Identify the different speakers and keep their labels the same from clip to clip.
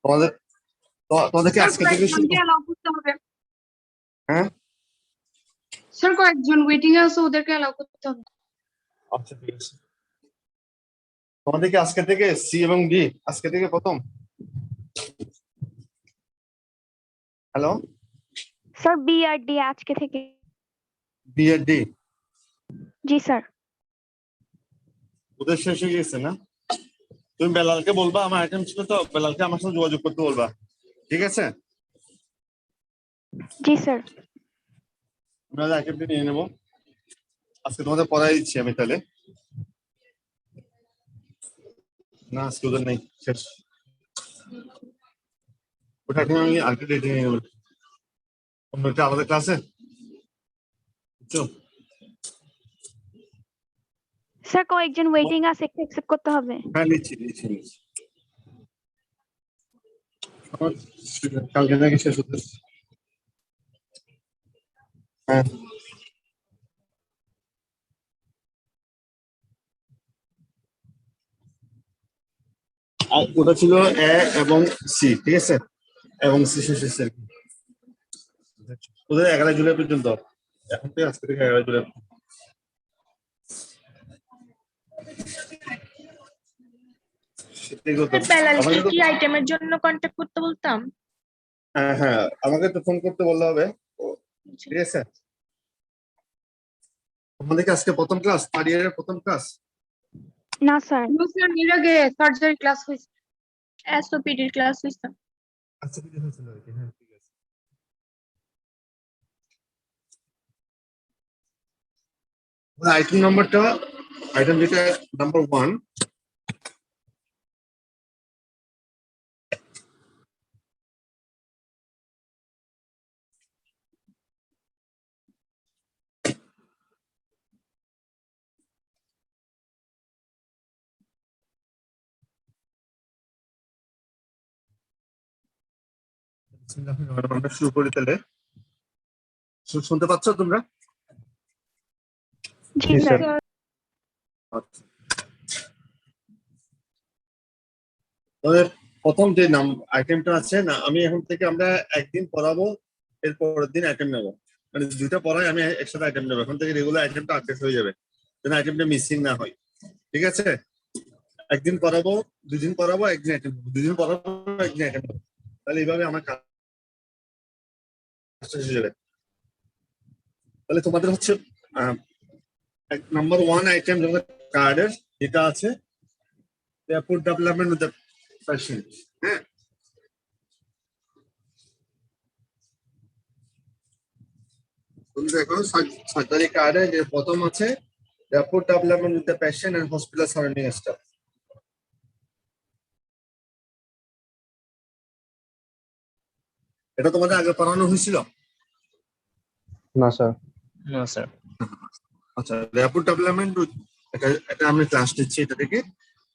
Speaker 1: তোমাদের তোমাদেরকে
Speaker 2: স্যার
Speaker 1: আজকে থেকে শুরু
Speaker 2: কয়েকজনকে অ্যালাউ করতে হবে।
Speaker 1: হ্যাঁ
Speaker 2: স্যার কয়েকজন ওয়েটিং এ আছে, ওদেরকে অ্যালাউ করতে হবে।
Speaker 1: আচ্ছা ঠিক আছে। তোমাদেরকে আজকে থেকে সি এবং ডি আজকে থেকে প্রথম। হ্যালো,
Speaker 3: স্যার বি আর ডি আজকে থেকে।
Speaker 1: বি আর ডি
Speaker 3: জি স্যার।
Speaker 1: ওদের শেষ হয়ে গেছে না? তুমি বেলালকে বলবা, আমার আইটেম ছিল তো, বেলালকে আমার সাথে যোগাযোগ করতে বলবা, ঠিক আছে?
Speaker 3: জি স্যার।
Speaker 1: আমরা আইটেমটা নিয়ে নেবো। আজকে তোমাদের পড়াই দিচ্ছি আমি তাহলে। না আজকে ওদের নেই, শেষ। ওটা এখন আমি আরেকটা ডেটে নিয়ে নেবো। তোমরা কি আমাদের ক্লাসে বুঝছো?
Speaker 3: স্যার কয়েকজন ওয়েটিং আছে, একটু অ্যাকসেপ্ট করতে হবে।
Speaker 1: হ্যাঁ নিচ্ছি। আমার কালকে নাকি শেষ হতে। হ্যাঁ আর ওটা ছিল এ এবং সি, ঠিক আছে? এবং সি শেষ হচ্ছে আর কি। ওদের 11 জুলাই পর্যন্ত, এখন থেকে আজকে থেকে 11 জুলাই।
Speaker 4: বেলালকে কি আইটেমের জন্য কন্টাক্ট করতে বলতাম?
Speaker 1: হ্যাঁ আমাকে তো ফোন করতে বললে হবে, ঠিক আছে? আমাদেরকে আজকে প্রথম ক্লাস, থার্ড ইয়ারের প্রথম ক্লাস।
Speaker 3: না স্যার।
Speaker 2: স্যার এর আগে সার্জারি ক্লাস হয়েছে,
Speaker 4: এসওপিডির ক্লাস হইছে।
Speaker 1: আচ্ছা ঠিক আছে, হ্যাঁ ঠিক আছে। আইটেম নাম্বারটা, আইটেম যেটা নাম্বার 1, আমরা শুরু করি তাহলে। শুনতে পাচ্ছ তোমরা?
Speaker 3: জি স্যার।
Speaker 1: আচ্ছা। আমাদের প্রথম যে নাম আইটেমটা আছে না, আমি এখন থেকে আমরা একদিন পড়াবো, এর পরের দিন আইটেম নেবো, মানে দুইটা পড়াই আমি একসাথে আইটেম নেবো। এখন থেকে রেগুলার আইটেমটা আপডেট হয়ে যাবে, যেন আইটেমটা মিসিং না হয়, ঠিক আছে? একদিন পড়াবো, দুদিন পড়াবো, একদিন আইটেম, দুদিন পড়াবো, একদিন আইটেম নেবো, তাহলে এইভাবে আমার কাজটা শেষ হয়ে যাবে। তাহলে তোমাদের হচ্ছে নাম্বার 1 আইটেম যেমন কার্ডের যেটা আছে rapport development with the patient. হ্যাঁ, তুমি দেখো সার্জারি কার্ডে যে প্রথম আছে rapport development with the patient and hospital surrounding staff. এটা তোমাদের আগে পড়ানো হয়েছিল?
Speaker 5: না স্যার।
Speaker 6: না স্যার।
Speaker 1: আচ্ছা, এয়ারপোর্ট ডেভেলপমেন্ট এটা আমি ক্লাস নিচ্ছি। এটা থেকে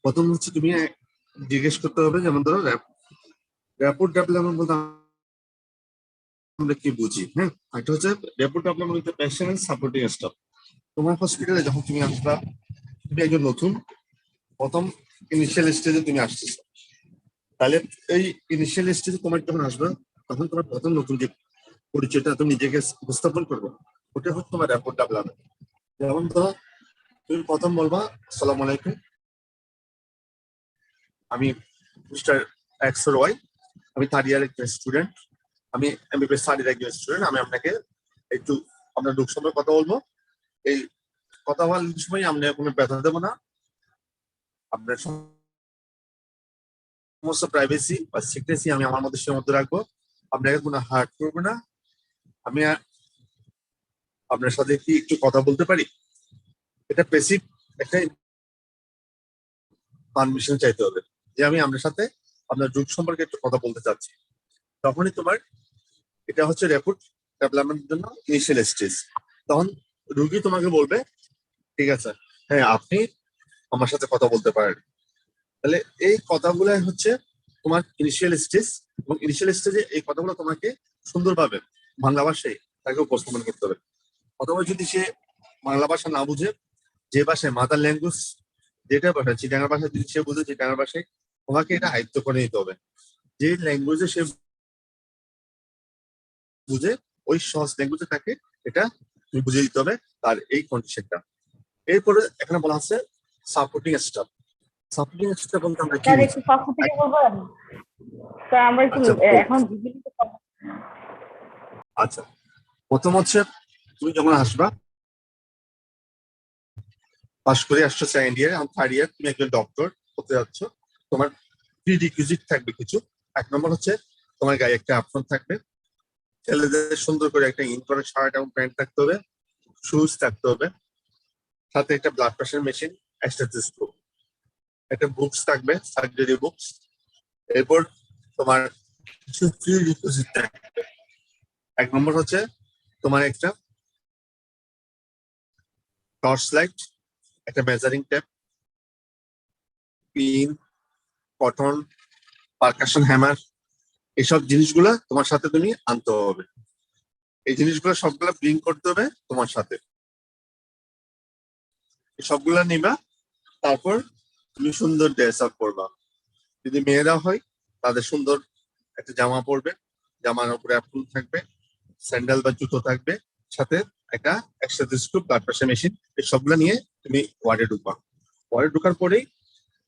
Speaker 1: প্রথম হচ্ছে তুমি জিজ্ঞেস করতে হবে, যেমন ধরো এয়ারপোর্ট ডেভেলপমেন্ট বলতে আমরা কি বুঝি। হ্যাঁ, এটা হচ্ছে rapport development with the patient and supporting staff. তোমার হসপিটালে যখন তুমি আসবা, তুমি একজন নতুন, প্রথম ইনিশিয়াল স্টেজে তুমি আসতেছো, তাহলে এই ইনিশিয়াল স্টেজে তোমার যখন আসবে, তখন তোমার প্রথম নতুন যে পরিচয়টা তুমি নিজেকে উপস্থাপন করবে, ওটা হচ্ছে তোমার এয়ারপোর্ট ডেভেলপমেন্ট। যেমন ধরো তুমি প্রথম বলবা, আসসালামু আলাইকুম, আমি মিস্টার এক্স আর ওয়াই, আমি থার্ড ইয়ার একজন স্টুডেন্ট, আমি এমবিবিএস থার্ড ইয়ার একজন স্টুডেন্ট। আমি আপনাকে একটু আপনার লোক সম্পর্কে কথা বলবো। এই কথা বলার সময় আমরা কোনো ব্যথা দেবো না, আপনার সমস্ত প্রাইভেসি বা সিক্রেসি আমি আমার মধ্যে সীমাবদ্ধ রাখবো, আপনাকে কোনো হার্ট করবো না। আমি আপনার সাথে কি একটু কথা বলতে পারি? এটা বেসিক একটা পারমিশন চাইতে হবে যে আমি আপনার সাথে আপনার রোগ সম্পর্কে একটু কথা বলতে চাচ্ছি। তখনই তোমার এটা হচ্ছে রেপুট ডেভেলপমেন্টের জন্য ইনিশিয়াল স্টেজ। তখন রুগী তোমাকে বলবে, ঠিক আছে, হ্যাঁ আপনি আমার সাথে কথা বলতে পারেন। তাহলে এই কথাগুলাই হচ্ছে তোমার ইনিশিয়াল স্টেজ, এবং ইনিশিয়াল স্টেজে এই কথাগুলো তোমাকে সুন্দরভাবে বাংলা ভাষায় তাকে উপস্থাপন করতে হবে। অথবা যদি সে বাংলা ভাষা না বুঝে, যে ভাষায় মাদার ল্যাঙ্গুয়েজ যেটা ভাষা, চিটাঙ্গার ভাষা যদি সে বুঝে, চিটাঙ্গার ভাষায় তোমাকে এটা আয়ত্ত করে নিতে হবে। যে ল্যাঙ্গুয়েজে সে বুঝে ওই সহজ ল্যাঙ্গুয়েজে তাকে এটা তুমি বুঝিয়ে দিতে হবে তার এই কন্ডিশনটা। এরপরে এখানে বলা আছে সাপোর্টিং স্টাফ। সাপোর্টিং স্টাফ বলতে আমরা কি
Speaker 6: স্যার
Speaker 1: বুঝি?
Speaker 6: একটু পক্ষ থেকে বলবেন? স্যার আমরা একটু
Speaker 1: আচ্ছা,
Speaker 6: এখন ভিজিট
Speaker 1: আচ্ছা, প্রথম হচ্ছে তুমি যখন আসবা, পাশ করে আসছো সেকেন্ড ইয়ার, থার্ড ইয়ার তুমি একজন ডক্টর হতে যাচ্ছ, তোমার প্রি রিকুইজিট থাকবে কিছু। এক নম্বর হচ্ছে তোমার গায়ে একটা অ্যাপ্রন থাকবে, ছেলেদের সুন্দর করে একটা ইন করে শার্ট এবং প্যান্ট থাকতে হবে, শুজ থাকতে হবে, সাথে একটা ব্লাড প্রেশার মেশিন, স্টেথোস্কোপ, একটা বুকস থাকবে, সার্জারি বুকস। এরপর তোমার কিছু প্রি রিকুইজিট থাকবে। এক নম্বর হচ্ছে তোমার একটা টর্চ লাইট, একটা measuring tape, pin, cotton, percussion hammer, এইসব জিনিসগুলা তোমার সাথে তুমি আনতে হবে। এই জিনিসগুলো সবগুলা ব্রিং করতে হবে তোমার সাথে, সবগুলা নিবা। তারপর তুমি সুন্দর ড্রেস আপ করবা। যদি মেয়েরা হয় তাদের সুন্দর একটা জামা পরবে, জামার উপরে অ্যাপ্রন থাকবে, স্যান্ডেল বা জুতো থাকবে, সাথে একটা স্টেথোস্কোপ, ব্লাড প্রেশার মেশিন, এই সবগুলা নিয়ে তুমি ওয়ার্ডে ঢুকবা। ওয়ার্ডে ঢোকার পরেই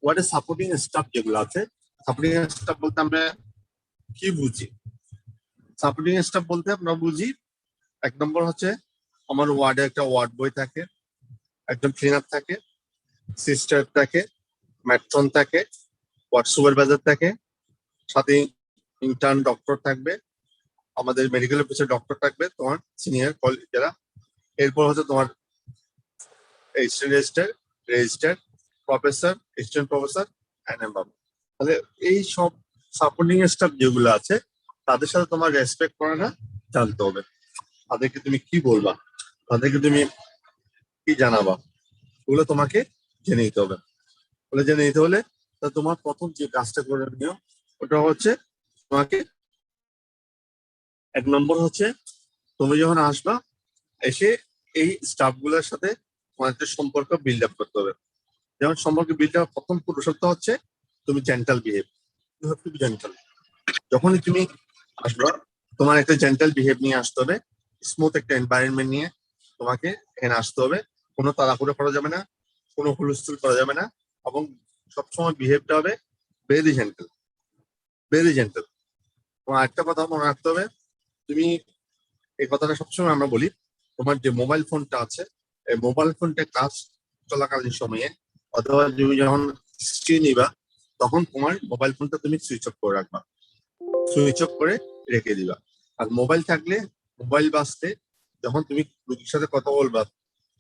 Speaker 1: ওয়ার্ডে সাপোর্টিং স্টাফ যেগুলো আছে, সাপোর্টিং স্টাফ বলতে আমরা কি বুঝি? সাপোর্টিং স্টাফ বলতে আমরা বুঝি, এক নম্বর হচ্ছে আমার ওয়ার্ডে একটা ওয়ার্ড বয় থাকে, একজন ক্লিনার থাকে, সিস্টার থাকে, ম্যাট্রন থাকে, ওয়ার্ড সুপারভাইজার থাকে, সাথে ইন্টার্ন ডক্টর থাকবে, আমাদের মেডিকেল অফিসের ডক্টর থাকবে, তোমার সিনিয়র কলিগ যারা। এরপর হচ্ছে তোমার assistant registrar, registrar, professor, assistant professor, অ্যানাবাব। তাহলে এই সব সাপোর্টিং স্টাফ যেগুলো আছে তাদের সাথে তোমার রেসপেক্ট করাটা জানতে হবে। তাদেরকে তুমি কি বলবা, তাদেরকে তুমি কি জানাবা, ওগুলো তোমাকে জেনে নিতে হবে। ওগুলো জেনে নিতে হলে তা তোমার প্রথম যে কাজটা করে নিও ওটা হচ্ছে তোমাকে, এক নম্বর হচ্ছে তুমি যখন আসবা এসে এই স্টাফ গুলোর সাথে তোমার একটা সম্পর্ক বিল্ড আপ করতে হবে। যেমন সম্পর্ক বিল্ড আপ প্রথম পুরুষত্ব হচ্ছে তুমি gentle behave, you have to be gentle. যখনই তুমি আসবা তোমার একটা জেন্টাল বিহেভ নিয়ে আসতে হবে, স্মুথ একটা এনভায়রনমেন্ট নিয়ে তোমাকে এখানে আসতে হবে। কোনো তাড়াহুড়ো করা যাবে না, কোনো হুলস্থুল করা যাবে না, এবং সবসময় বিহেভটা হবে ভেরি জেন্টাল, ভেরি জেন্টাল। তোমার একটা কথা মনে রাখতে হবে, তুমি এই কথাটা সবসময় আমরা বলি, তোমার যে মোবাইল ফোনটা আছে এই মোবাইল ফোনটা কাজ চলাকালীন সময়ে অথবা তুমি যখন স্ত্রী নিবা তখন তোমার মোবাইল ফোনটা তুমি সুইচ অফ করে রাখবা, সুইচ অফ করে রেখে দিবা। আর মোবাইল থাকলে মোবাইল বাজতে, যখন তুমি রুগীর সাথে কথা বলবা,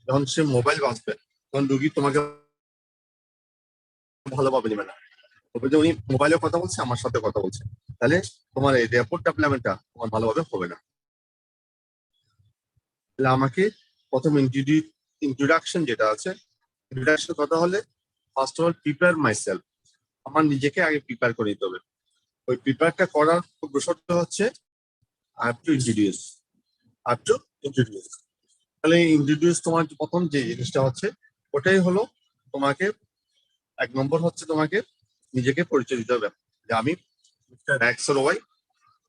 Speaker 1: যখন সে মোবাইল বাজবে তখন রুগী তোমাকে ভালোভাবে নেবে না, তবে যে উনি মোবাইলে কথা বলছে আমার সাথে কথা বলছে, তাহলে তোমার এই রেপোর্ট ডেভেলপমেন্টটা তোমার ভালোভাবে হবে না। তাহলে আমাকে প্রথম ইন্ট্রোডাকশন যেটা আছে, ইন্ট্রোডাকশন কথা হলে first of all prepare my self, আমার নিজেকে আগে প্রিপেয়ার করে নিতে হবে। ওই প্রিপেয়ারটা করার প্রসেসটা হচ্ছে I have to introduce, I have to introduce. তাহলে ইন্ট্রোডিউস তোমার প্রথম যে জিনিসটা হচ্ছে ওটাই হলো তোমাকে, এক নম্বর হচ্ছে তোমাকে নিজেকে পরিচয় দিতে হবে যে আমি মিস্টার এক্স আর ওয়াই,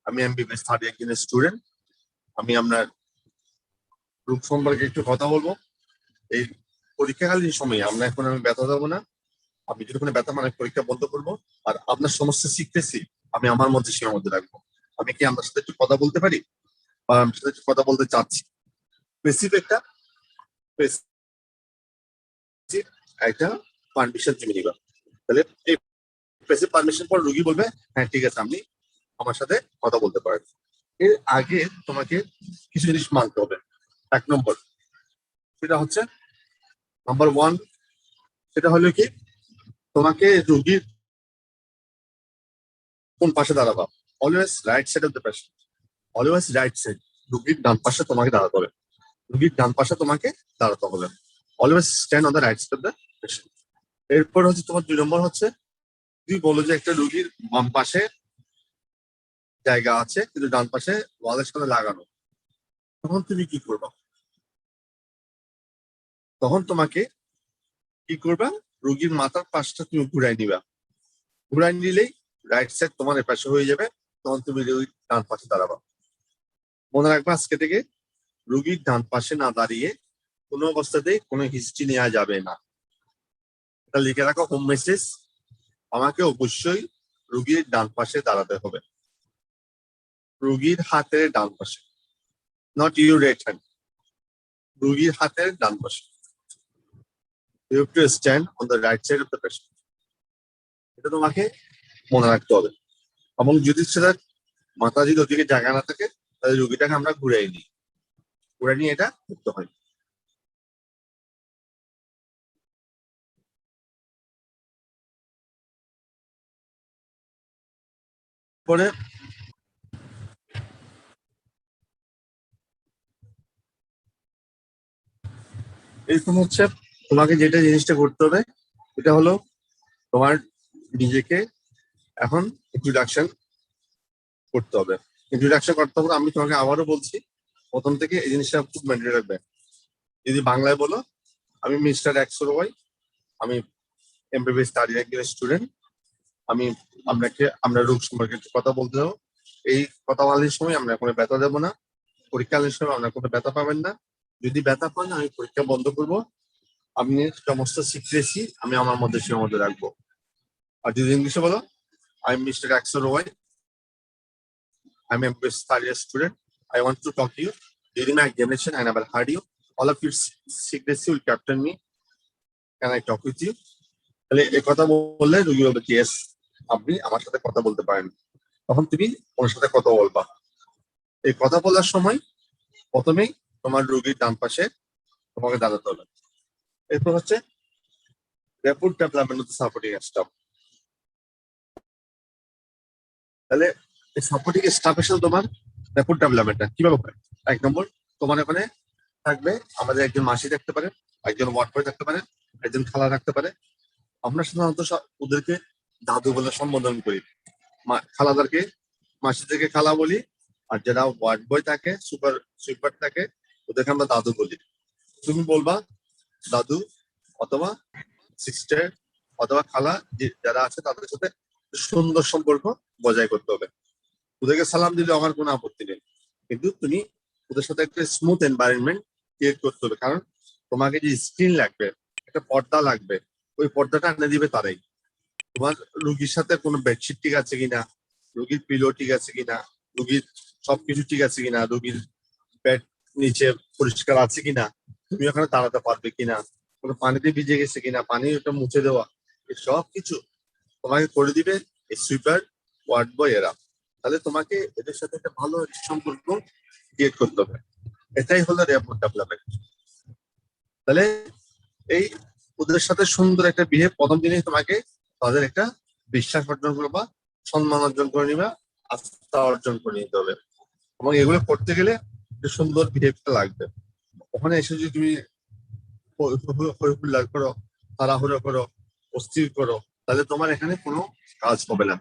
Speaker 1: আমি এমবিবিএস থার্ড ইয়ার স্টুডেন্ট, আমি আপনার রূপ সম্পর্কে একটু কথা বলবো। এই পরীক্ষাকালীন সময়ে আমরা এখন আমি ব্যথা দেবো না, আপনি যদি কোনো ব্যথা মানে পরীক্ষা বন্ধ করবো, আর আপনার সমস্যা শিখতেছি আমি আমার মধ্যে সীমাবদ্ধ রাখবো। আমি কি আপনার সাথে একটু কথা বলতে পারি বা আমার সাথে একটু কথা বলতে চাচ্ছি, স্পেসিফিক একটা পারমিশন তুমি নিবা। তাহলে এই স্পেসিফিক পারমিশন পর রুগী বলবে হ্যাঁ ঠিক আছে আপনি আমার সাথে কথা বলতে পারেন। এর আগে তোমাকে কিছু জিনিস মানতে হবে। এক নম্বর সেটা হচ্ছে নাম্বার ওয়ান, সেটা হলো কি তোমাকে রুগীর কোন পাশে দাঁড়াবা, always right side of the patient, always right side, রুগীর ডান পাশে তোমাকে দাঁড়াতে হবে, রুগীর ডান পাশে তোমাকে দাঁড়াতে হবে, always stand on the right side of the patient. এরপর হচ্ছে তোমার 2 নম্বর হচ্ছে তুমি বলো যে একটা রুগীর বাম পাশে জায়গা আছে কিন্তু ডান পাশে ওয়ালের সাথে লাগানো, তখন তুমি কি করবা? তখন তোমাকে কি করবা, রুগীর মাথার পাশটা তুমি ঘুরাই নিবা, ঘুরাই নিলেই রাইট সাইড তোমার এপাশে হয়ে যাবে, তখন তুমি রুগীর ডান পাশে দাঁড়াবা। মনে রাখবা আজকে থেকে রুগীর ডান পাশে না দাঁড়িয়ে কোনো অবস্থাতেই কোনো হিস্ট্রি নেওয়া যাবে না। এটা লিখে রাখো হোম মেসেজ। আমাকে অবশ্যই রুগীর ডান পাশে দাঁড়াতে হবে, রুগীর হাতের ডান পাশে, নট ইউর রাইট হ্যান্ড, রুগীর হাতের ডান পাশে। You have to stand on the right side of the patient. এটা তোমাকে মনে রাখতে হবে। এবং যদি সেটা মাথা যদি ওদিকে জায়গা না থাকে, তাহলে রুগীটাকে আমরা ঘুরাই নিই, ঘুরে নিয়ে এটা করতে হয়। পরে এরকম হচ্ছে তোমাকে যেটা জিনিসটা করতে হবে, এটা হলো তোমার নিজেকে এখন ইন্ট্রোডাকশন করতে হবে। ইন্ট্রোডাকশন করতে হবে, আমি তোমাকে আবারও বলছি, প্রথম থেকে এই জিনিসটা খুব মেনটেন রাখবে। যদি বাংলায় বলো, আমি মিস্টার এক্সরোয়াই, আমি এমবিবিএস থার্ড ইয়ার স্টুডেন্ট, আমরা রোগ সম্পর্কে একটু কথা বলতে যাবো। এই কথা বলার সময় আমরা কোনো ব্যথা দেবো না, পরীক্ষার সময় আমরা কোনো ব্যথা পাবেন না। যদি ব্যথা পান আমি পরীক্ষা বন্ধ করবো, আপনি সমস্ত সিক্রেসি আমি আমার মধ্যে সীমাবদ্ধ রাখবো। আর যদি ইংলিশে বলো, I am mister X or Y, I'm a best year student. I want to talk to you. During my examination, I never heard you. All of your secrecy will capture me. Can I talk with you? তাহলে এই কথা বললে রুগী বলবে yes, আপনি আমার সাথে কথা বলতে পারেন। তখন তুমি ওর সাথে কথা বলবা। এই কথা বলার সময় প্রথমেই তোমার রুগীর ডান পাশে তোমাকে দাঁড়াতে হবে। এরপর হচ্ছে রেপুট ডেভেলপমেন্ট অফ সাপোর্টিং স্টাফ। তাহলে এই সাপোর্টিং স্টাফের সাথে তোমার রেপুট ডেভেলপমেন্টটা কিভাবে হয়? এক নম্বর, তোমার ওখানে থাকবে আমাদের একজন মাসি থাকতে পারে, একজন ওয়ার্ড বয় থাকতে পারে, একজন খালা থাকতে পারে। আমরা সাধারণত ওদেরকে দাদু বলে সম্বোধন করি, খালাদারকে মাসিদেরকে খালা বলি, আর যারা ওয়ার্ড বয় থাকে, সুপার থাকে, ওদেরকে আমরা দাদু বলি। তুমি বলবা দাদু অথবা সিস্টার অথবা খালা, যারা আছে তাদের সাথে সুন্দর সম্পর্ক বজায় করতে হবে। ওদেরকে সালাম দিলে আমার কোনো আপত্তি নেই, কিন্তু তুমি ওদের সাথে একটা স্মুথ এনভায়রনমেন্ট ক্রিয়েট করতে হবে। কারণ তোমাকে যে স্ক্রিন লাগবে, একটা পর্দা লাগবে, ওই পর্দাটা এনে দিবে তারাই। তোমার রুগীর সাথে কোনো বেডশিট ঠিক আছে কিনা, রুগীর পিলো ঠিক আছে কিনা, রুগীর সবকিছু ঠিক আছে কিনা, রুগীর বেড নিচে পরিষ্কার আছে কিনা, তুমি ওখানে দাঁড়াতে পারবে কিনা, কোনো পানিতে ভিজে গেছে কিনা, পানি ওটা মুছে দেওয়া, এই সব কিছু তোমাকে করে দিবে এই সুইপার, ওয়ার্ড বয় এরা। তাহলে তোমাকে এদের সাথে একটা ভালো সম্পর্ক ক্রিয়েট করতে হবে। এটাই হলো রেপুট ডেভেলপমেন্ট। তাহলে এই ওদের সাথে সুন্দর একটা বিহেভ, প্রথম দিনই তোমাকে তাদের একটা বিশ্বাস অর্জন করবা, সম্মান অর্জন করে নিবা, আস্থা অর্জন করে নিতে হবে। এবং এগুলো করতে গেলে সুন্দর বিহেভটা লাগবে। ওখানে এসে যদি তুমি করো, তাড়াহুড়ো করো, অস্থির করো, তাহলে তোমার এখানে কোনো কাজ হবে না।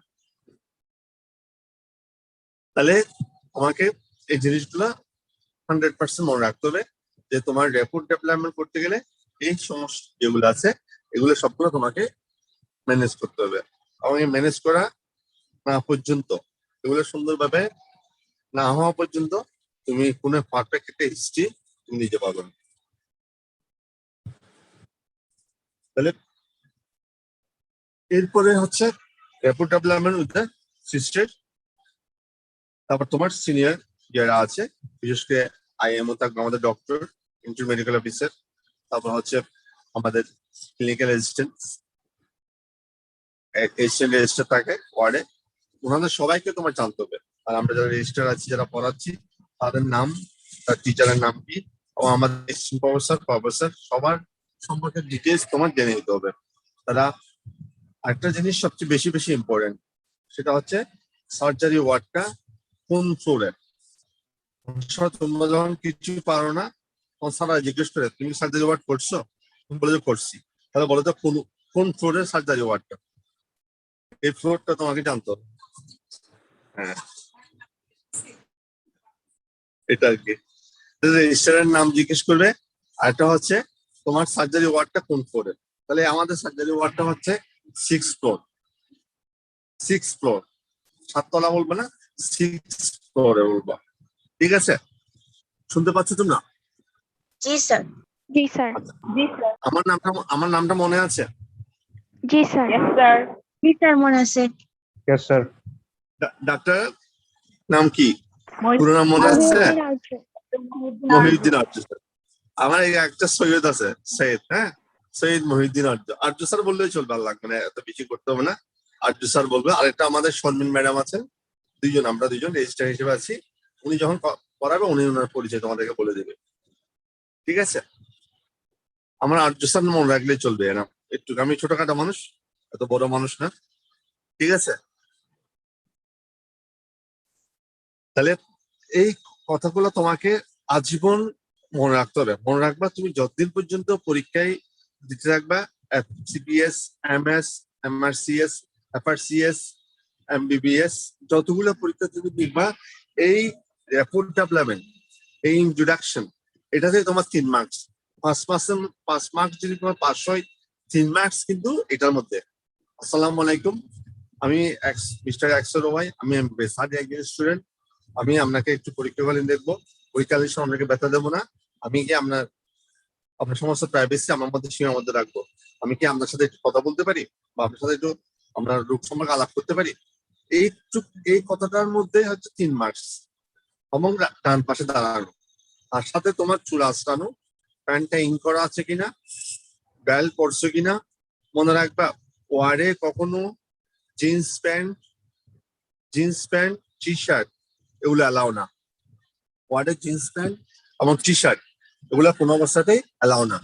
Speaker 1: তাহলে তোমাকে এই জিনিসগুলো 100% মনে রাখতে হবে যে তোমার রেপুট ডেভেলপমেন্ট করতে গেলে এই সমস্ত যেগুলো আছে এগুলো সবগুলো তোমাকে ম্যানেজ করতে হবে। এবং এই ম্যানেজ করা না পর্যন্ত, এগুলো সুন্দরভাবে না হওয়া পর্যন্ত তুমি কোনো পারফেক্ট একটা হিস্ট্রি তুমি দিতে পারবে না। তাহলে এরপরে হচ্ছে রেপুট ডেভেলপমেন্ট উইথ দ্য সিস্টার। তারপর তোমার সিনিয়র যারা আছে, বিশেষ করে আইএমও থাকবে, আমাদের ডক্টর, ইন্টার মেডিকেল অফিসার, তারপর হচ্ছে আমাদের ক্লিনিক্যাল অ্যাসিস্ট্যান্ট রেজিস্টার থাকে ওয়ার্ডে, ওনাদের সবাইকে তোমার জানতে হবে। আর আমরা যারা রেজিস্টার আছি, যারা পড়াচ্ছি, তাদের নাম, তার টিচারের নাম কি, এবং আমাদের প্রফেসর সবার সম্পর্কে ডিটেলস তোমার জেনে নিতে হবে। তারা একটা জিনিস সবচেয়ে বেশি ইম্পর্টেন্ট, সেটা হচ্ছে সার্জারি ওয়ার্ডটা কোন ফ্লোরে। তোমরা যখন কিছু পারো না, তখন স্যার জিজ্ঞেস করে তুমি সার্জারি ওয়ার্ড করছো, তুমি বলে যে করছি, তাহলে বলো তো কোন ফ্লোরের সার্জারি ওয়ার্ডটা, এই ফ্লোরটা তোমাকে জানতে হবে। হ্যাঁ, এটা আর কি। রেজিস্টারের নাম জিজ্ঞেস করবে, আর একটা হচ্ছে তোমার সার্জারি ওয়ার্ডটা কোন ফ্লোরে। তাহলে আমাদের সার্জারি ওয়ার্ডটা হচ্ছে 6th ফ্লোর। 6th ফ্লোর, 7 তলা বলবে না, 6th ফ্লোরে বলবা। ঠিক আছে, শুনতে পাচ্ছ তোমরা?
Speaker 7: জি স্যার।
Speaker 3: জি স্যার।
Speaker 6: জি স্যার।
Speaker 1: আমার নামটা মনে আছে?
Speaker 3: জি স্যার।
Speaker 6: Yes sir.
Speaker 7: জি স্যার মনে আছে।
Speaker 5: Yes sir.
Speaker 1: ডাক্তার নাম কি, পুরো নাম মনে আছে? মহিউদ্দিন আর্য স্যার। আমার এই একটা সৈয়দ আছে, সৈয়দ, হ্যাঁ, সৈয়দ মহিউদ্দিন আর্য। আর্য স্যার বললেই চলবে, আর লাগবে না, এত বেশি করতে হবে না, আর্য স্যার বলবে। আরেকটা আমাদের শর্মিন ম্যাডাম আছেন, আমরা দুইজন রেজিস্ট্রার হিসেবে আছি। উনি যখন পড়াবে উনি ওনার পরিচয় তোমাদেরকে বলে দেবে। ঠিক আছে, আমার আর্য স্যার মনে রাখলেই চলবে। এরা একটু, আমি ছোটখাটো মানুষ, এত বড় মানুষ না। ঠিক আছে, তাহলে এই কথাগুলো তোমাকে আজীবন মনে রাখতে হবে। মনে রাখবা, তুমি যতদিন পর্যন্ত পরীক্ষায় দিতে থাকবা, CPS, MS, MRCS, FRCS, MBBS, যতগুলো পরীক্ষা তুমি দিবা, এই র্যাপিড ডেভেলপমেন্ট, এই ইন্ট্রোডাকশন, এটাতে তোমার 3 মার্কস। 5 মার্কস যদি তোমার পাস হয়, 3 মার্কস কিন্তু এটার মধ্যে। আসসালামু আলাইকুম, আমি মিস্টার এক্সরো ভাই, আমি বেসাদি একজন স্টুডেন্ট। আমি আপনাকে একটু পরীক্ষাকালীন দেখবো, পরীক্ষাকালীন সময় আপনাকে ব্যথা দেবো না। আমি কি আপনার সমস্ত প্রাইভেসি আমার মধ্যে সীমাবদ্ধ রাখবো। আমি কি আপনার সাথে একটু কথা বলতে পারি, বা আপনার সাথে একটু আপনার রোগ সম্পর্কে আলাপ করতে পারি? এই কথাটার মধ্যে হচ্ছে 3 মার্কস। এবং ডান পাশে দাঁড়ানো, তার সাথে তোমার চুল আঁচড়ানো, প্যান্টটা ইন করা আছে কিনা, বেল্ট পরছো কিনা। মনে রাখবা, ওয়ার্ডে কখনো জিন্স প্যান্ট, টি শার্ট এগুলো অ্যালাউ না। ওয়ার্ডের জিন্স প্যান্ট এবং টি শার্ট এগুলো কোনো অবস্থাতেই অ্যালাউ না।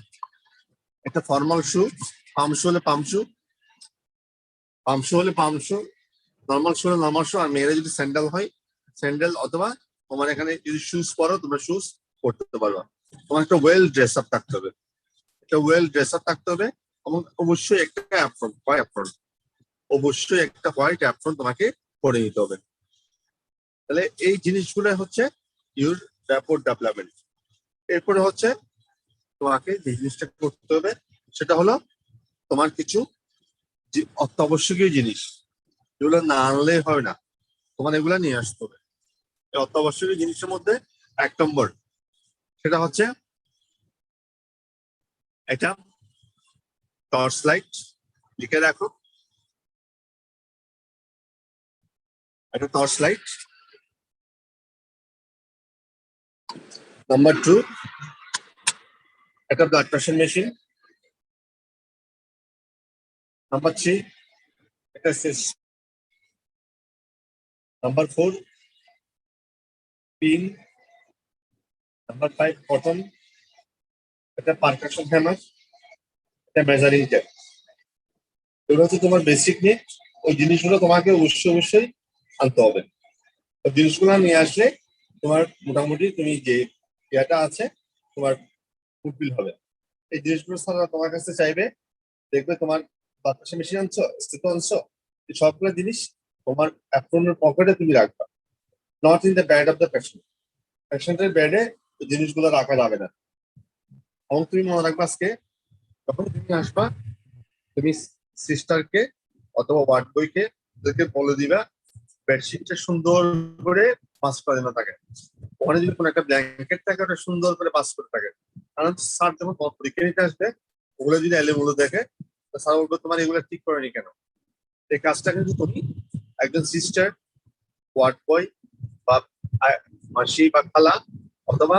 Speaker 1: একটা ফর্মাল শু, পাম শু হলে পাম শু, নর্মাল শু হলে নর্মাল শু। আর মেয়েরা যদি স্যান্ডেল হয়, স্যান্ডেল, অথবা তোমার এখানে যদি শুজ পরো, তোমরা শুজ পরতে পারবা। তোমার একটা ওয়েল ড্রেস আপ থাকতে হবে, এবং অবশ্যই একটা অ্যাপ্রন, অবশ্যই একটা হোয়াইট অ্যাপ্রন তোমাকে পরে নিতে হবে। তাহলে এই জিনিসগুলো হচ্ছে ইউর র্যাপিড ডেভেলপমেন্ট। এরপরে হচ্ছে তোমাকে যে জিনিসটা করতে হবে, সেটা হলো তোমার কিছু অত্যাবশ্যকীয় জিনিস, যেগুলো না আনলে হয় না, তোমার এগুলো নিয়ে আসতে হবে। এই অত্যাবশ্যকীয় জিনিসের মধ্যে 1 নম্বর, সেটা হচ্ছে এটা টর্চ লাইট। লিখে রাখো, একটা টর্চ লাইট। নাম্বার 2, একটা ব্লাড প্রেশার মেশিন। নাম্বার 3, একটা নাম্বার 4, পিন। Number 5, cotton. একটা পারকাশন হ্যামার, একটা মেজারিং টেপ। এগুলো হচ্ছে তোমার বেসিক নিড। ওই জিনিসগুলো তোমাকে অবশ্যই আনতে হবে। ওই জিনিসগুলো নিয়ে আসলে তোমার মোটামুটি তুমি যে ইয়েটা আছে তোমার ফুলফিল হবে। এই জিনিসগুলো ছাড়া তোমার কাছে চাইবে, দেখবে তোমার বাতাসে মেশিন আনছো, স্থিত আনছো, এই সবগুলো জিনিস তোমার অ্যাপ্রনের পকেটে তুমি রাখবা, not in the bad of the patient. পেশেন্টের বেডে এই জিনিসগুলো রাখা যাবে না। এবং তুমি মনে রাখবা, আজকে যখন তুমি আসবা, তুমি সিস্টারকে অথবা ওয়ার্ড বয়কে ওদেরকে বলে দিবা বেডশিটটা সুন্দর করে পাস করে না থাকে। ওখানে যদি কোনো একটা ব্ল্যাঙ্কেট থাকে, ওটা সুন্দর করে পাস করে থাকে। কারণ স্যার যখন পরীক্ষা নিতে আসবে, ওগুলো যদি এলোমেলো দেখে, স্যার বলবে তোমার এগুলো ঠিক করেনি কেন। এই কাজটা কিন্তু তুমি একজন সিস্টার, ওয়ার্ড বয়, বা মাসি বা খালা, অথবা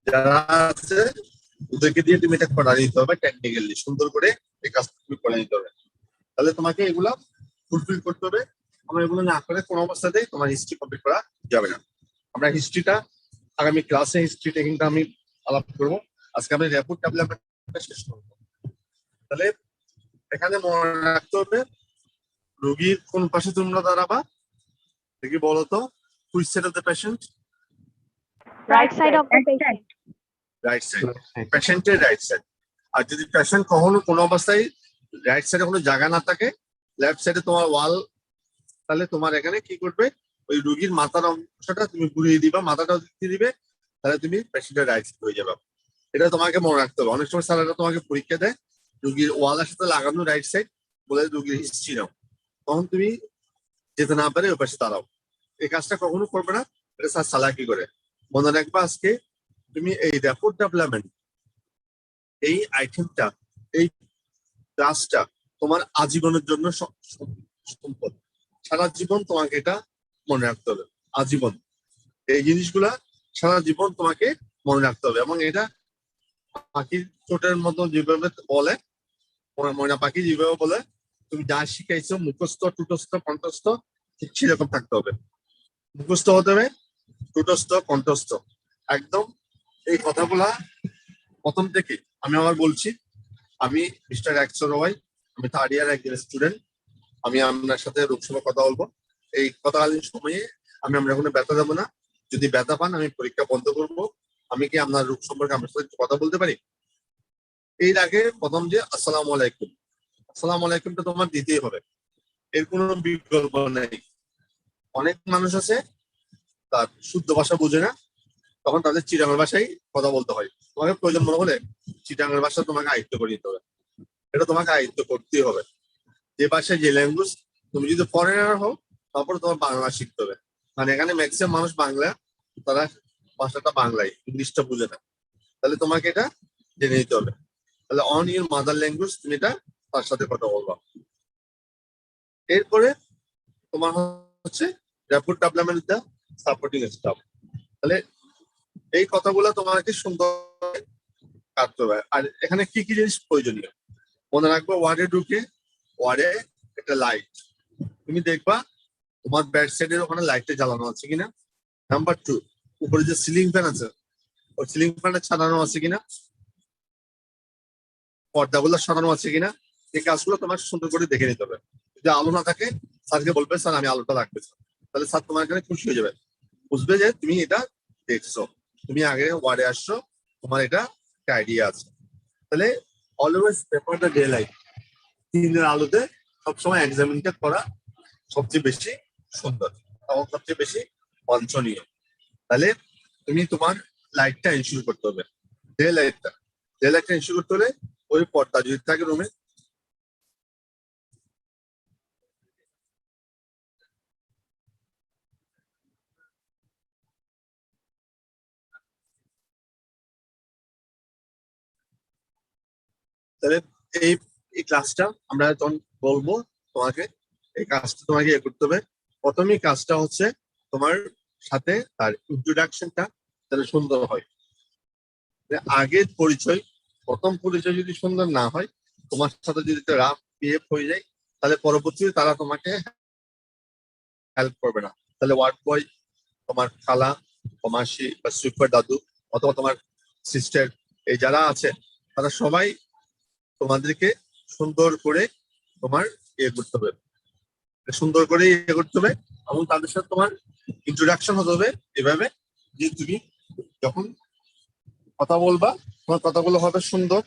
Speaker 1: যারা আছে ওদেরকে দিয়ে তুমি এটা করা নিতে হবে। টেকনিক্যালি সুন্দর করে এই কাজটা তুমি করে নিতে হবে। তাহলে তোমাকে এগুলো ফুলফিল করতে হবে। আমরা এগুলো না করে কোনো অবস্থাতেই তোমার হিস্ট্রি কমপ্লিট করা যাবে না। আমরা হিস্ট্রিটা আগামী ক্লাসে হিস্ট্রি টেকিংটা আমি আলাপ করবো। আজকে আমি র্যাপিড ডেভেলপমেন্টটা শেষ করবো। তাহলে এখানে মনে রাখতে হবে, রোগীর কোন পাশে তোমরা দাঁড়াবা, দেখি বলো তো, which side of the patient?
Speaker 3: Right side of the patient.
Speaker 1: Right side, পেশেন্টের রাইট সাইড। আর যদি পেশেন্ট কখনো কোনো অবস্থায় রাইট সাইডে কোনো জায়গা না থাকে, লেফট সাইডে তোমার ওয়াল, তাহলে তোমার এখানে কি করবে, ওই রোগীর মাথার অংশটা তুমি ঘুরিয়ে দিবা, মাথাটাও দিয়ে দিবে, তাহলে তুমি পেশেন্টের রাইট সাইড হয়ে যাবে। এটা তোমাকে মনে রাখতে হবে। অনেক সময় স্যারেরা তোমাকে পরীক্ষা দেয়, রোগীর ওয়ালের সাথে লাগানো রাইট সাইড বলে রোগীর হিস্ট্রি নাও, তখন তুমি যেতে না পারে ওই পাশে দাঁড়াও। এই কাজটা কখনো করবে না, এটা স্যার চালাকি করে। মনে রাখবা আজকে তুমি এই র্যাপিড ডেভেলপমেন্ট এই আইটেমটা, এই ক্লাসটা তোমার আজীবনের জন্য সম্পদ। সারা জীবন তোমাকে এটা মনে রাখতে হবে, আজীবন এই জিনিসগুলা সারা জীবন তোমাকে মনে রাখতে হবে। এবং এটা পাখির চোটের মতো যেভাবে বলে, ময়না পাখি যেভাবে বলে, তুমি যা শিখাইছো মুখস্থ টুটস্থ কণ্ঠস্থ ঠিক সেরকম থাকতে হবে। মুখস্থ হতে হবে, টুটস্থ কণ্ঠস্থ একদম। এই কথাগুলা প্রথম থেকে আমি আবার বলছি, আমি মিস্টার একশো রয়, আমি থার্ড ইয়ার একজন স্টুডেন্ট। আমি আপনার সাথে রূপসভা কথা বলবো। এই কথাকালীন সময়ে আমি আমরা কোনো ব্যথা দেবো না। যদি ব্যথা পান আমি পরীক্ষা বন্ধ করব। আমি কি আপনার রূপ সম্পর্কে আপনার সাথে কথা বলতে পারি? এর আগে প্রথম যে আসসালামু আলাইকুম, আসসালামু আলাইকুমটা তোমার দিতেই হবে, এর কোনো বিকল্প নেই। অনেক মানুষ আছে তার শুদ্ধ ভাষা বুঝে না, তখন তাদের চিটাঙ্গের ভাষায় কথা বলতে হয়। তোমাকে প্রয়োজন মনে হলে চিটাঙ্গের ভাষা তোমাকে আয়ত্ত করে নিতে হবে, এটা তোমাকে আয়ত্ত করতেই হবে। যে ভাষায় যে ল্যাঙ্গুয়েজ, তুমি যদি ফরেনার হও তারপরে তোমার বাংলা শিখতে হবে। মানে এখানে ম্যাক্সিমাম মানুষ বাংলা, তারা ভাষাটা বাংলায়, ইংলিশটা বুঝে না। তাহলে তোমাকে এটা জেনে নিতে হবে। তাহলে অন ইউর মাদার ল্যাঙ্গুয়েজ তুমি এটা তার সাথে কথা বলবা। এরপরে তোমার হচ্ছে র্যাপিড ডেভেলপমেন্ট দা সাপোর্টিং স্টাফ। তাহলে এই কথাগুলো তোমাকে সুন্দর কাটতে হবে। আর এখানে কি কি জিনিস প্রয়োজনীয় মনে রাখবো, ওয়ার্ডে ঢুকে ওয়ার্ডে একটা লাইট, তুমি দেখবা তোমার ব্যাক সাইডের ওখানে লাইটটা জ্বালানো আছে কিনা। নাম্বার 2, উপরে যে সিলিং ফ্যান আছে ওই সিলিং ফ্যানটা ছাড়ানো আছে কিনা, পর্দাগুলো সরানো আছে কিনা। এই কাজগুলো তোমার সুন্দর করে দেখে নিতে হবে। যদি আলো না থাকে স্যারকে বলবে স্যার আমি আলোটা রাখবে, তাহলে স্যার তোমার এখানে খুশি হয়ে যাবে, বুঝবে যে তুমি এটা দেখছো, তুমি আগে ওয়ার্ডে আসছো, তোমার এটা একটা আইডিয়া আছে। তাহলে always prefer the day light, দিনের আলোতে সবসময় এক্সামিনটা করা সবচেয়ে বেশি সুন্দর এবং সবচেয়ে বেশি বাঞ্ছনীয়। তাহলে তুমি তোমার লাইটটা ইনশিওর করতে হবে, ডে লাইটটা ইনশিওর করতে হলে ওই পর্দা যদি থাকে রুমে, তাহলে এই এই ক্লাসটা আমরা যখন বলবো তোমাকে, এই কাজটা তোমাকে ইয়ে করতে হবে। প্রথমেই কাজটা হচ্ছে তোমার সাথে তার ইন্ট্রোডাকশনটা যেন সুন্দর হয়। আগের পরিচয়, প্রথম পরিচয় যদি সুন্দর না হয়, তোমার সাথে যদি রাফ বিহেভ হয়ে যায়, তাহলে পরবর্তীতে তারা তোমাকে হেল্প করবে না। তাহলে ওয়ার্ড বয়, তোমার খালা, মাসি বা সুপার দাদু অথবা তোমার সিস্টার, এই যারা আছে তারা সবাই তোমাদেরকে সুন্দর করে তোমার ইয়ে করতে হবে, সুন্দর করে ইয়ে করতে হবে। এবং তাদের সাথে তোমার ইন্ট্রোডাকশন হতে হবে এভাবে যে তুমি যখন কথা বলবা তোমার কথাগুলো হবে সুন্দর,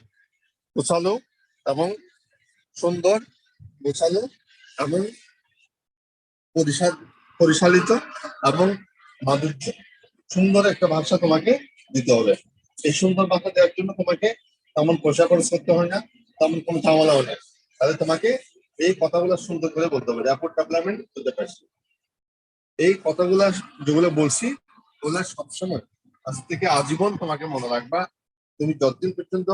Speaker 1: গোছালো এবং সুন্দর, গোছালো এবং পরিচালিত এবং মাধুর্য, সুন্দর একটা ভাষা তোমাকে দিতে হবে। এই সুন্দর ভাষা দেওয়ার জন্য তোমাকে তেমন পয়সা খরচ করতে হয় না, তেমন কোনো ঝামেলা হয় না। তাহলে তোমাকে এই কথাগুলো সুন্দর করে বলতে হবে, র্যাপিড ডেভেলপমেন্ট বুঝতে পারছি। এই কথাগুলা যেগুলো বলছি ওগুলা সবসময় আজ থেকে আজীবন তোমাকে মনে রাখবা। তুমি যতদিন পর্যন্ত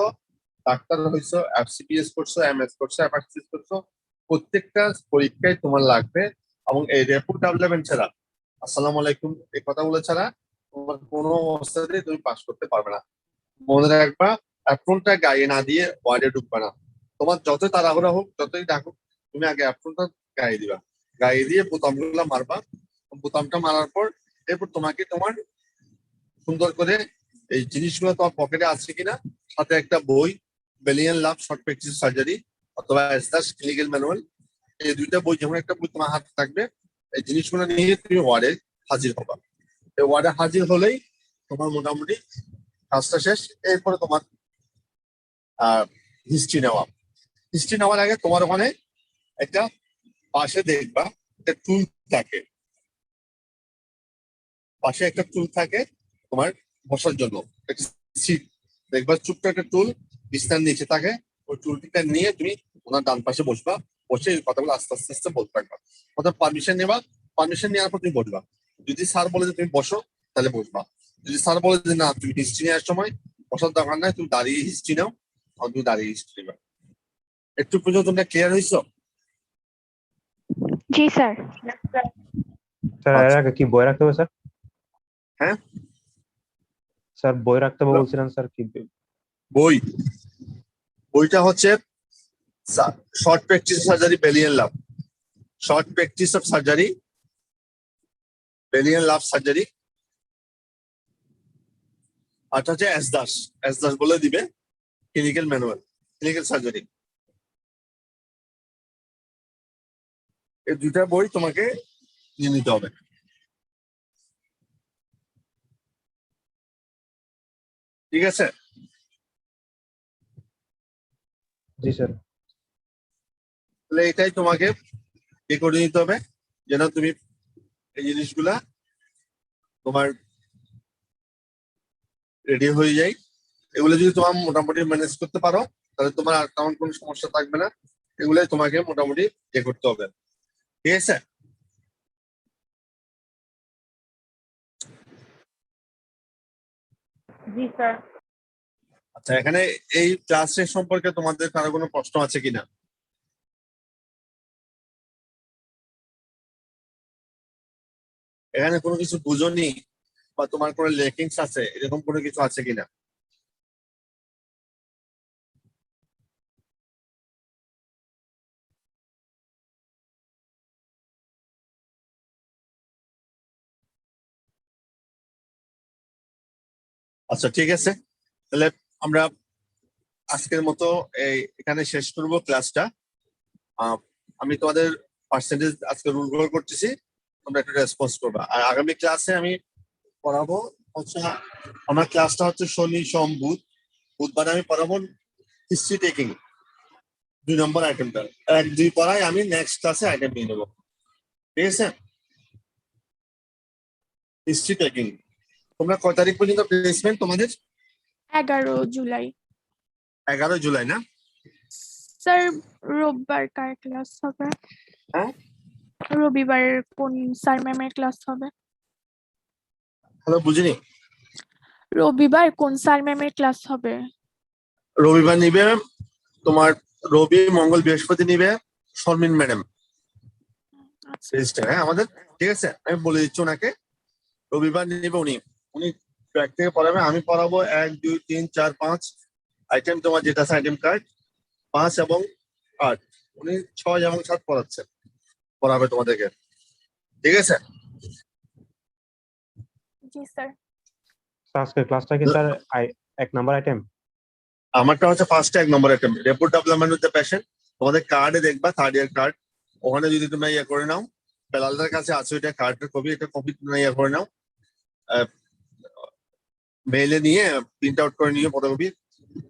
Speaker 1: ডাক্তার হয়েছো, FCPS করছো, MS করছো, FRCS করছো, প্রত্যেকটা পরীক্ষায় তোমার লাগবে। এবং এই র্যাপিড ডেভেলপমেন্ট ছাড়া, আসসালামু আলাইকুম এই কথাগুলো ছাড়া তোমার কোনো অবস্থাতে তুমি পাস করতে পারবে না। মনে রাখবা, অ্যাপ্রনটা গায়ে না দিয়ে ওয়ার্ডে ঢুকবে না। তোমার যত তাড়াহুড়া হোক, যতই ডাকুক, তুমি আগে অ্যাপ্রনটা গায়ে দিবা, গায়ে দিয়ে বোতামগুলো মারবা। বোতামটা মারার পর এরপর তোমাকে তোমার সুন্দর করে এই জিনিসগুলো তোমার পকেটে আছে কিনা, সাথে একটা বই, বেলিয়ান লাভ শর্ট প্র্যাকটিস সার্জারি অথবা ক্লিনিক্যাল ম্যানুয়াল, এই দুইটা বই, যেমন একটা বই তোমার হাতে থাকবে, এই জিনিসগুলো নিয়ে তুমি ওয়ার্ডে হাজির হবা। এই ওয়ার্ডে হাজির হলেই তোমার মোটামুটি কাজটা শেষ। এরপরে তোমার হিস্ট্রি নেওয়ার আগে তোমার ওখানে একটা পাশে দেখবা একটা টুল থাকে, পাশে একটা টুল থাকে তোমার বসার জন্য, একটা সিট দেখবা, ছোট্ট একটা টুল বিছানার নিচে থাকে। ওই টুলটিটা নিয়ে তুমি ওনার ডান পাশে বসবা, বসে এই কথাগুলো আস্তে আস্তে আস্তে বলতে থাকবা। প্রথম পারমিশন নেবা, পারমিশন নেওয়ার পর তুমি বসবা। যদি স্যার বলে যে তুমি বসো তাহলে বসবা, যদি স্যার বলে যে না তুমি হিস্ট্রি নেওয়ার সময় বসার দরকার নাই, তুমি দাঁড়িয়ে হিস্ট্রি নাও, তখন তুমি দাঁড়িয়ে হিস্ট্রি নেবা। একটু পর্যন্ত তোমরা ক্লিয়ার হয়েছো?
Speaker 3: জি স্যার।
Speaker 5: স্যার এর আগে কি বই রাখতে হবে স্যার?
Speaker 1: হ্যাঁ
Speaker 5: স্যার বই রাখতে হবে বলছিলেন স্যার, কি
Speaker 1: বইটা হচ্ছে short practice surgery Bailey and love, short practice of surgery Bailey and love surgery, আর হচ্ছে এস দাস বলে দিবে ক্লিনিক্যাল ম্যানুয়াল ক্লিনিক্যাল সার্জারি। এই দুইটা বই তোমাকে নিয়ে নিতে হবে। ঠিক আছে?
Speaker 5: জি স্যার।
Speaker 1: তাহলে এটাই তোমাকে এ করে নিতে হবে যেন তুমি এই জিনিসগুলা তোমার রেডি হয়ে যায়। এগুলো যদি তোমার মোটামুটি ম্যানেজ করতে পারো তাহলে তোমার আর তেমন কোনো সমস্যা থাকবে না। এগুলোই তোমাকে মোটামুটি এ করতে হবে। ঠিক আছে?
Speaker 6: জি স্যার।
Speaker 1: আচ্ছা, এখানে এই ক্লাসের সম্পর্কে তোমাদের কারো কোনো প্রশ্ন আছে কিনা? এখানে কোনো কিছু বুঝোনি বা তোমার কোনো লেকিংস আছে এরকম কোনো কিছু আছে কিনা? আচ্ছা ঠিক আছে, তাহলে আমরা আজকের মতো এখানে শেষ করব ক্লাসটা। আমি তোমাদের পার্সেন্টেজ আজকে রুল কল করতেছি, তোমরা একটু রেসপন্স করবা। আর আগামী ক্লাসে আমি পড়াবো হচ্ছে, আমার ক্লাসটা হচ্ছে শনি সোম বুধ, বুধবারে আমি পড়াবো হিস্ট্রি টেকিং 2 নম্বর আইটেমটা। 1-2 পড়াই আমি নেক্সট ক্লাসে আইটেম নিয়ে নেবো। ঠিক আছে? History taking. তোমরা কয় তারিখ পর্যন্ত প্লেসমেন্ট তোমাদের?
Speaker 4: 11 জুলাই।
Speaker 1: 11 জুলাই না?
Speaker 4: স্যার রোববার কার ক্লাস হবে?
Speaker 1: হ্যাঁ
Speaker 4: রবিবার কোন স্যার ম্যামের ক্লাস হবে?
Speaker 1: হ্যালো, বুঝিনি।
Speaker 4: রবিবার কোন স্যার ম্যামের ক্লাস হবে?
Speaker 1: রবিবার নিবে তোমার, রবি মঙ্গল বৃহস্পতি নিবে শর্মিন ম্যাডাম
Speaker 4: আচ্ছা
Speaker 1: রেজিস্টার। হ্যাঁ আমাদের, ঠিক আছে আমি বলে দিচ্ছি ওনাকে। রবিবার নিবে উনি, উনি ট্র্যাক থেকে পড়াবে, আমি পড়াবো 1 2 3 4 5 আইটেম। তোমার যেটা আছে আইটেম কার্ড 5 এবং 8, উনি 6 এবং 7 পড়াবে তোমাদেরকে। ঠিক আছে?
Speaker 4: জি স্যার।
Speaker 5: আজকের ক্লাসটা কি স্যার 1 নাম্বার আইটেম?
Speaker 1: আমারটা হচ্ছে first 1 number item, rapport development with the patient. তোমাদের কার্ডে দেখবা 3rd ইয়ার কার্ড, ওখানে যদি তুমি ইয়ে করে নাও, বেলালদের কাছে আছে ওইটা কার্ডের কপি, এটা কপি তুমি ইয়ে করে নাও, মেইলে নিয়ে প্রিন্ট আউট করে নিয়ে ফটোকপি।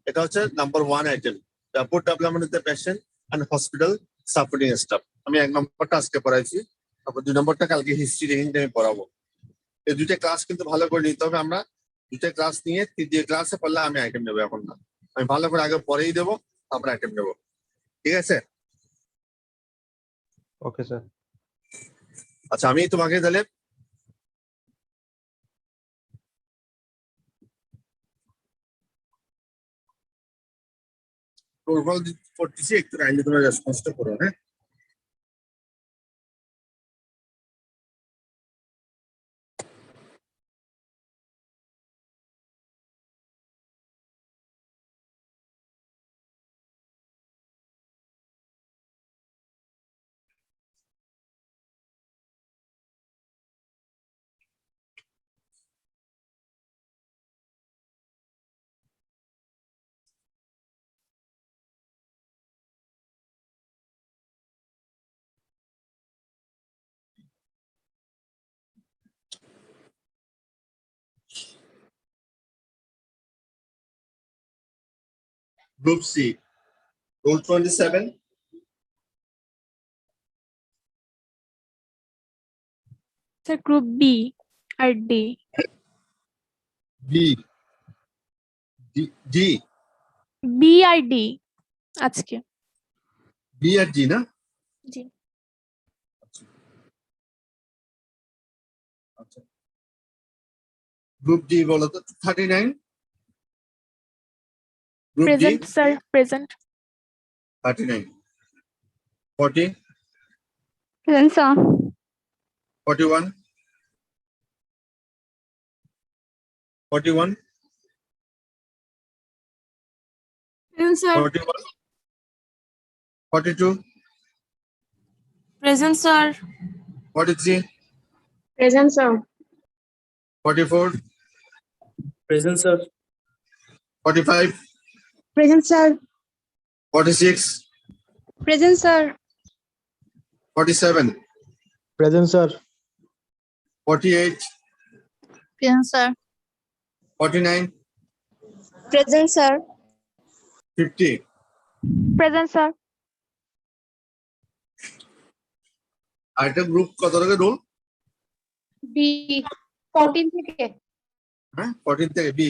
Speaker 1: এটা হচ্ছে number 1 item, rapport development with the patient and hospital supporting staff. আমি 1 নম্বরটা আজকে পড়াইছি, তারপর 2 নম্বরটা কালকে হিস্ট্রি রেঞ্জে আমি পড়াবো। এই দুইটা ক্লাস কিন্তু ভালো করে নিতে হবে। আমরা দুইটা ক্লাস নিয়ে 3 ক্লাসে পড়লে আমি আইটেম নেবো, এখন না। আমি ভালো করে আগে পড়েই দেবো, তারপর আইটেম নেবো। ঠিক আছে?
Speaker 5: Okay sir.
Speaker 1: আচ্ছা, আমি তোমাকে তাহলে প্রোটোকল করতেছি, একটু কাইন্ডলি তোমরা রেসপন্সটা করো। হ্যাঁ, group C roll 27।
Speaker 4: Sir group B আর ডি।
Speaker 1: বি ডি
Speaker 4: বি আর ডি আজকে।
Speaker 1: বি আর জি না?
Speaker 4: জি।
Speaker 1: আচ্ছা, গ্রুপ ডি বলো তো 39, group D
Speaker 4: present sir, present.
Speaker 1: 39, 40,
Speaker 3: Present, sir.
Speaker 1: 41, 41,
Speaker 4: Present sir.
Speaker 1: 41, 42,
Speaker 4: Present sir.
Speaker 1: 43,
Speaker 6: Present, sir.
Speaker 1: 44,
Speaker 8: Present, sir.
Speaker 1: 45,
Speaker 7: Present, sir.
Speaker 1: 46,
Speaker 2: Present, sir.
Speaker 1: 47,
Speaker 8: Present, sir.
Speaker 1: 48,
Speaker 3: Present, sir.
Speaker 1: 49,
Speaker 7: Present, sir.
Speaker 1: 50.
Speaker 3: Present, sir.
Speaker 1: আরেকটা group কত টাকা রোল?
Speaker 2: B 14 থেকে।
Speaker 1: হ্যাঁ 14 থেকে B.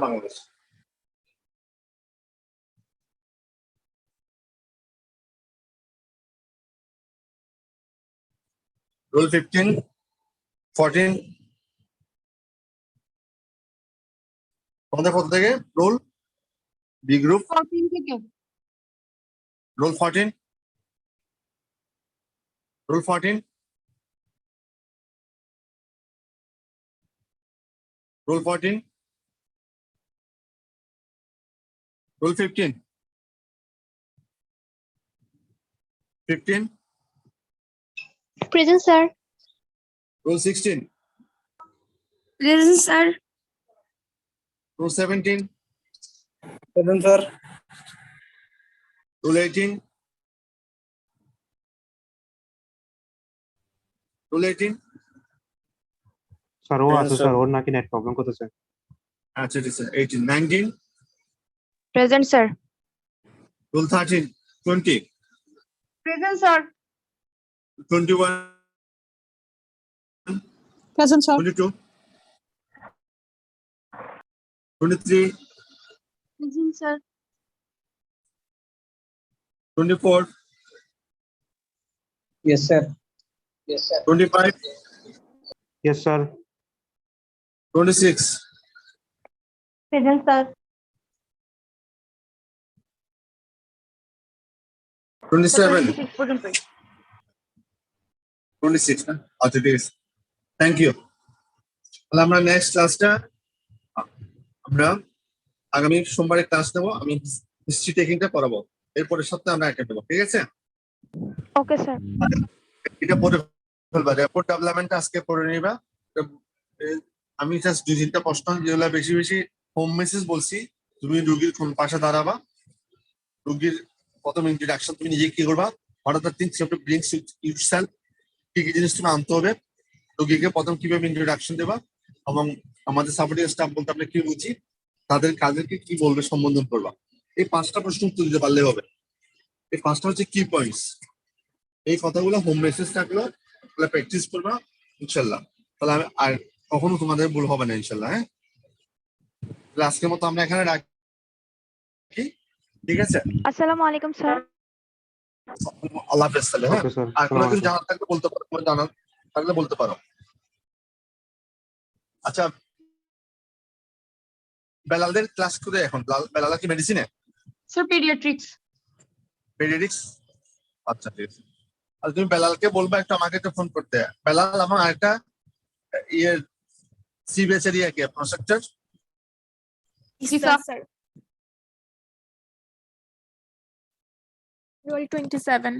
Speaker 1: Bangladesh role 15, 14, তোমাদের কত থেকে role? B group
Speaker 2: 14 থেকে।
Speaker 1: Roll 14, roll 14, roll 14, roll 15, 15,
Speaker 7: Present, sir.
Speaker 1: Roll 16,
Speaker 4: Present sir.
Speaker 1: Roll 17,
Speaker 8: Present, sir.
Speaker 1: Roll 18, roll 18,
Speaker 5: sir ও
Speaker 8: Present,
Speaker 5: আছে
Speaker 8: sir.
Speaker 5: স্যার, ওর নাকি নেট প্রবলেম করতেছে।
Speaker 1: আচ্ছা ঠিক আছে 18, 19,
Speaker 3: Present, sir.
Speaker 1: Roll 13, 20,
Speaker 2: Present, sir.
Speaker 1: 21,
Speaker 4: Present sir.
Speaker 1: 22, 23,
Speaker 2: Present, sir.
Speaker 1: 24,
Speaker 8: Yes, sir. Yes, sir.
Speaker 1: 25,
Speaker 5: yes sir.
Speaker 1: 26,
Speaker 7: Present, sir.
Speaker 1: 27,
Speaker 2: 26 পর্যন্ত।
Speaker 1: 26 না? আচ্ছা ঠিক আছে, থ্যাংক ইউ। তাহলে আমরা নেক্সট ক্লাসটা আমরা আগামী সোমবারে ক্লাস নেবো। আমি হিস্ট্রি টেকিংটা করাবো, এরপরের সপ্তাহে আমরা একটা নেবো, ঠিক আছে?
Speaker 3: Okay, sir.
Speaker 1: এটা পড়ে ফেলবা, রেপোর্ট ডেভেলপমেন্ট আজকে পড়ে নিবা। আমি জাস্ট 2-3টা প্রশ্ন যেগুলো বেশি বেশি হোম মেসেজ বলছি, তুমি রুগীর কোন পাশে দাঁড়াবা, রুগীর প্রথম ইন্ট্রোডাকশন তুমি নিজে কি করবা, হঠাৎ things you have to bring yourself, কি কি জিনিস তুমি আনতে হবে, রুগীকে প্রথম কিভাবে ইন্ট্রোডাকশন দেবা, এবং আমাদের সাপোর্টিং স্টাফ বলতে আমরা কি বুঝি, তাদের কাদেরকে কি বলবে সম্বোধন করবা। এই 5টা প্রশ্ন উত্তর দিতে পারলে হবে। এই 5টা হচ্ছে কি পয়েন্টস। এই কথাগুলো হোম মেসেজ থাকলো, প্র্যাকটিস করবা ইনশাল্লাহ। তাহলে আমি আর কখনো তোমাদের ভুল হবে না ইনশাল্লাহ। হ্যাঁ, তাহলে আজকের মতো আমরা এখানে রাখি, ঠিক আছে?
Speaker 3: আসসালামু আলাইকুম স্যার।
Speaker 1: আল্লাহ হাফেজ তাহলে। হ্যাঁ,
Speaker 5: ওকে স্যার,
Speaker 1: আর কোনো কিছু
Speaker 5: আসসালামু
Speaker 1: জানার থাকলে বলতে পারো, তোমার জানার থাকলে বলতে পারো। আচ্ছা, বেলালদের ক্লাস করে এখন, বেলালা কি মেডিসিনে,
Speaker 2: Sir, pediatrics.
Speaker 1: পেডিয়াট্রিক্স? আচ্ছা ঠিক আছে। আর তুমি বেলালকে বলবা একটু আমাকে একটা ফোন করতে। বেলাল, আমার আরেকটা ইয়ের সিবিএস এর ইয়ে কি প্রসেক্টর?
Speaker 4: Sir roll 27